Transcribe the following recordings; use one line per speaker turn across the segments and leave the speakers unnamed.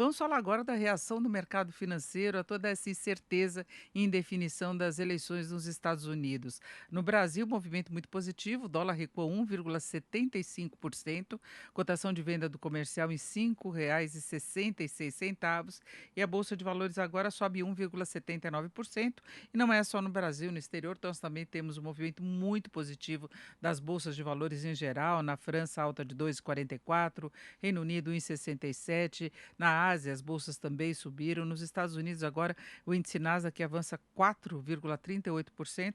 vamos falar agora da reação do mercado financeiro a toda essa incerteza e indefinição das eleições nos Estados Unidos. No Brasil, movimento muito positivo, o dólar recuou 1,75%, cotação de venda do comercial em R$ 5,66 e a Bolsa de Valores agora sobe 1,79%. E não é só no Brasil, no exterior nós também temos um movimento muito positivo das bolsas de valores em geral, na França alta de 2,44, Reino Unido 1,67, na Ásia as bolsas também subiram, nos Estados Unidos agora o índice Nasdaq avança 4,38%.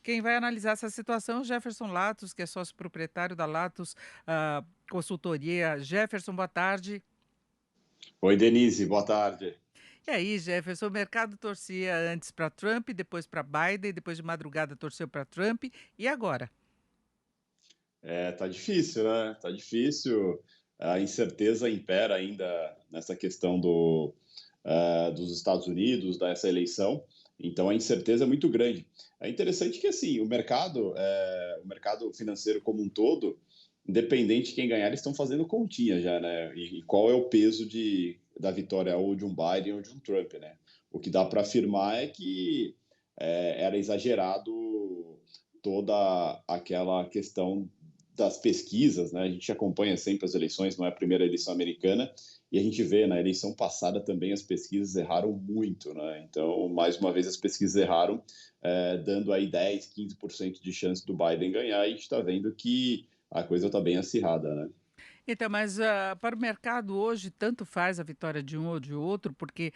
Quem vai analisar essa situação é o Jefferson Latos, que é sócio proprietário da Latos Consultoria. Jefferson, boa tarde.
Oi, Denise, boa tarde.
E aí, Jefferson, o mercado torcia antes para Trump, depois para Biden, depois de madrugada torceu para Trump, e agora?
Tá difícil, né? Tá difícil. A incerteza impera ainda nessa questão dos Estados Unidos, dessa eleição. Então, a incerteza é muito grande. É interessante que, assim, o mercado financeiro como um todo, independente de quem ganhar, eles estão fazendo continha já, né? E qual é o peso da vitória ou de um Biden ou de um Trump, né? O que dá para afirmar é que era exagerado toda aquela questão das pesquisas, né? A gente acompanha sempre as eleições, não é a primeira eleição americana, e a gente vê na eleição passada também as pesquisas erraram muito, né? Então, mais uma vez, as pesquisas erraram, dando aí 10, 15% de chance do Biden ganhar, e a gente está vendo que a coisa está bem acirrada, né?
Então, mas, para o mercado hoje tanto faz a vitória de um ou de outro, porque,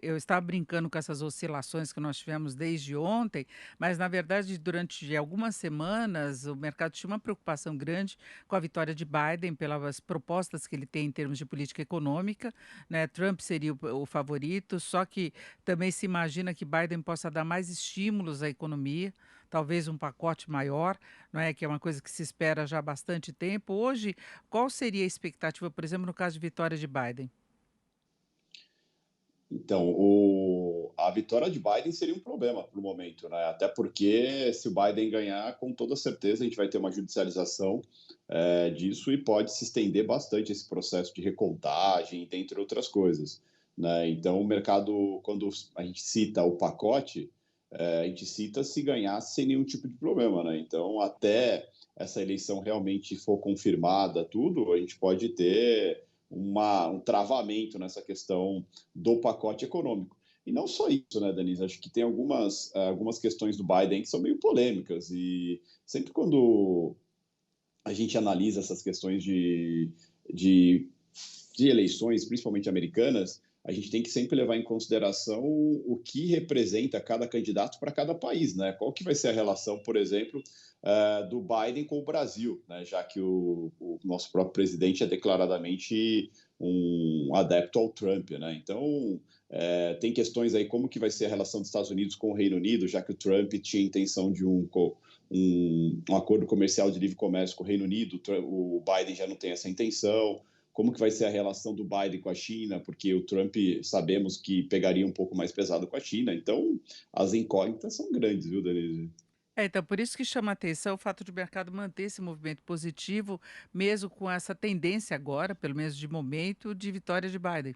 eu estava brincando com essas oscilações que nós tivemos desde ontem, mas na verdade durante algumas semanas o mercado tinha uma preocupação grande com a vitória de Biden pelas propostas que ele tem em termos de política econômica, né, Trump seria o favorito, só que também se imagina que Biden possa dar mais estímulos à economia, talvez um pacote maior, não é, que é uma coisa que se espera já há bastante tempo. Hoje, qual seria a expectativa, por exemplo, no caso de vitória de Biden?
Então, a vitória de Biden seria um problema para o momento, né? Até porque se o Biden ganhar, com toda certeza a gente vai ter uma judicialização disso e pode se estender bastante esse processo de recontagem, dentre outras coisas, né? Então, o mercado, quando a gente cita o pacote, a gente cita se ganhar sem nenhum tipo de problema, né? Então, até essa eleição realmente for confirmada, tudo, a gente pode ter um travamento nessa questão do pacote econômico. E não só isso, né, Denise? Acho que tem algumas questões do Biden que são meio polêmicas. E sempre quando a gente analisa essas questões de, de eleições, principalmente americanas, a gente tem que sempre levar em consideração o que representa cada candidato para cada país, né? Qual que vai ser a relação, por exemplo, do Biden com o Brasil, né? Já que o nosso próprio presidente é declaradamente um adepto ao Trump, né? Então, tem questões aí como que vai ser a relação dos Estados Unidos com o Reino Unido, já que o Trump tinha intenção de um acordo comercial de livre comércio com o Reino Unido, o Biden já não tem essa intenção. Como que vai ser a relação do Biden com a China, porque o Trump sabemos que pegaria um pouco mais pesado com a China. Então, as incógnitas são grandes, viu, Denise?
Então por isso que chama atenção o fato de o mercado manter esse movimento positivo, mesmo com essa tendência agora, pelo menos de momento, de vitória de Biden.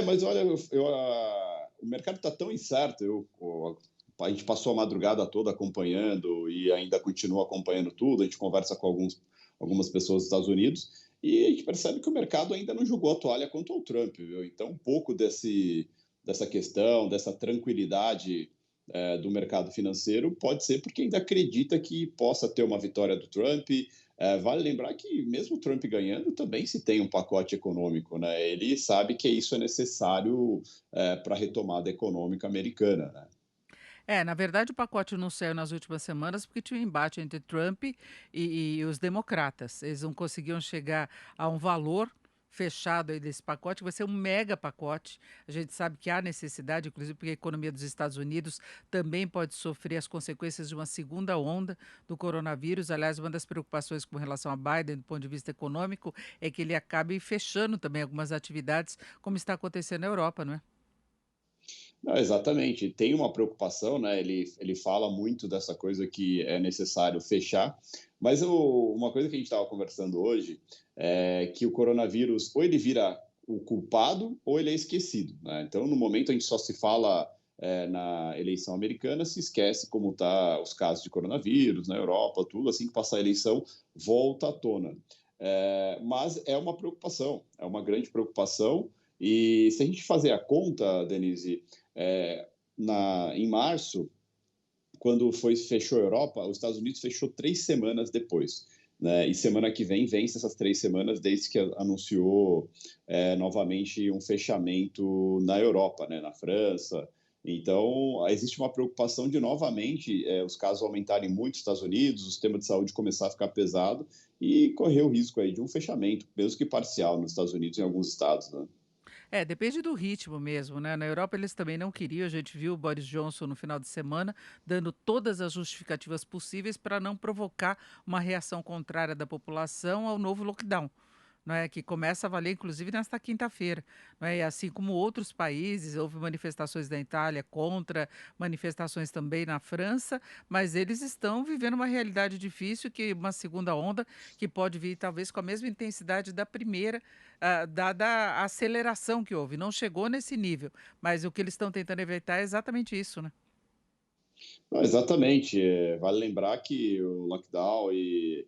Mas olha, o mercado está tão incerto. A gente passou a madrugada toda acompanhando e ainda continua acompanhando tudo. A gente conversa com algumas pessoas dos Estados Unidos e a gente percebe que o mercado ainda não jogou a toalha contra o Trump, viu? Então, um pouco dessa questão, dessa tranquilidade do mercado financeiro pode ser porque ainda acredita que possa ter uma vitória do Trump. Vale lembrar que mesmo o Trump ganhando, também se tem um pacote econômico, né? Ele sabe que isso é necessário para a retomada econômica americana, né?
Na verdade, o pacote não saiu nas últimas semanas porque tinha um embate entre Trump e os democratas. Eles não conseguiam chegar a um valor fechado aí desse pacote, vai ser um mega pacote. A gente sabe que há necessidade, inclusive porque a economia dos Estados Unidos também pode sofrer as consequências de uma segunda onda do coronavírus. Aliás, uma das preocupações com relação a Biden, do ponto de vista econômico, é que ele acabe fechando também algumas atividades, como está acontecendo na Europa, não é?
Não, exatamente. Tem uma preocupação, né? Ele fala muito dessa coisa que é necessário fechar, mas uma coisa que a gente estava conversando hoje é que o coronavírus, ou ele vira o culpado ou ele é esquecido, né? Então, no momento, a gente só se fala na eleição americana, se esquece como tá os casos de coronavírus na Europa, tudo. Assim que passar a eleição, volta à tona. Mas é uma preocupação, é uma grande preocupação. E se a gente fazer a conta, Denise, é, em março, quando fechou a Europa, os Estados Unidos fechou 3 semanas depois. Né? E semana que vem vence essas 3 semanas desde que anunciou novamente um fechamento na Europa, né? Na França. Então, existe uma preocupação de novamente os casos aumentarem muito nos Estados Unidos, o sistema de saúde começar a ficar pesado e correr o risco aí de um fechamento, mesmo que parcial, nos Estados Unidos e em alguns estados. Né?
É, depende do ritmo mesmo, né. Na Europa eles também não queriam, a gente viu o Boris Johnson no final de semana dando todas as justificativas possíveis para não provocar uma reação contrária da população ao novo lockdown, não é, que começa a valer inclusive nesta quinta-feira, não é, e assim como outros países, houve manifestações na Itália contra, manifestações também na França, mas eles estão vivendo uma realidade difícil, que uma segunda onda, que pode vir talvez com a mesma intensidade da primeira, dada a aceleração que houve. Não chegou nesse nível, mas o que eles estão tentando evitar é exatamente isso, né.
Não, exatamente. Vale lembrar que o lockdown e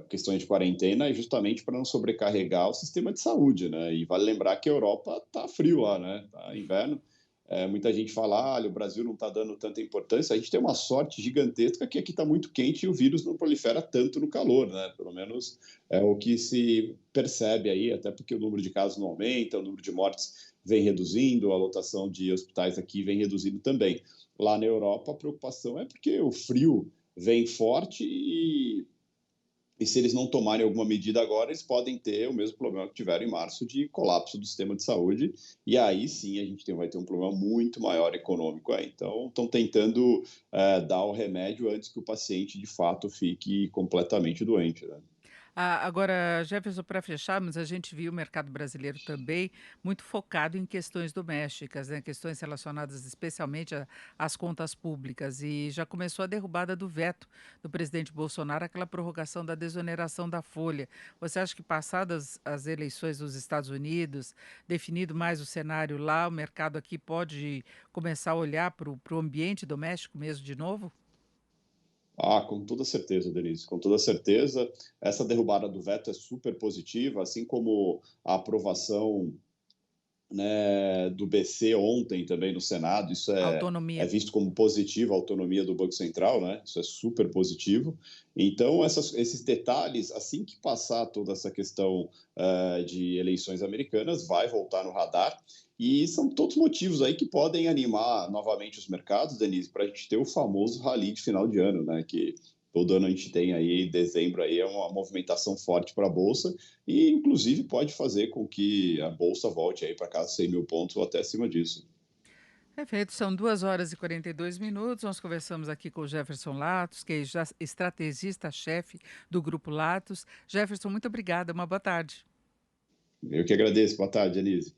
questões de quarentena é justamente para não sobrecarregar o sistema de saúde, né? E vale lembrar que a Europa tá frio lá, né? Tá inverno. Muita gente fala, ah, olha, o Brasil não está dando tanta importância. A gente tem uma sorte gigantesca que aqui está muito quente e o vírus não prolifera tanto no calor, né? Pelo menos é o que se percebe aí, até porque o número de casos não aumenta, o número de mortes vem reduzindo, a lotação de hospitais aqui vem reduzindo também. Lá na Europa, a preocupação é porque o frio vem forte e se eles não tomarem alguma medida agora, eles podem ter o mesmo problema que tiveram em março de colapso do sistema de saúde, e aí sim a gente vai ter um problema muito maior econômico aí. Então, estão tentando dar o remédio antes que o paciente de fato fique completamente doente. Né?
Agora, Jefferson, para fecharmos, a gente viu o mercado brasileiro também muito focado em questões domésticas, né, questões relacionadas especialmente às contas públicas, e já começou a derrubada do veto do presidente Bolsonaro, aquela prorrogação da desoneração da folha. Você acha que passadas as eleições dos Estados Unidos, definido mais o cenário lá, o mercado aqui pode começar a olhar para o ambiente doméstico mesmo de novo?
Ah, com toda certeza, Denise, com toda certeza. Essa derrubada do veto é super positiva, assim como a aprovação, né, do BC ontem também no Senado. Isso é
Autonomia.
visto como positivo, a autonomia do Banco Central, né? Isso é super positivo. Então, esses detalhes, assim que passar toda essa questão de eleições americanas, vai voltar no radar. E são todos motivos aí que podem animar novamente os mercados, Denise, para a gente ter o famoso rally de final de ano, né? Que todo ano a gente tem aí, dezembro aí é uma movimentação forte para a Bolsa e, inclusive, pode fazer com que a Bolsa volte aí para casa 100 mil pontos ou até acima disso.
Perfeito, são 2 horas e 42 minutos. Nós conversamos aqui com o Jefferson Latos, que é estrategista-chefe do Grupo Latos. Jefferson, muito obrigada, uma boa tarde.
Eu que agradeço. Boa tarde, Denise.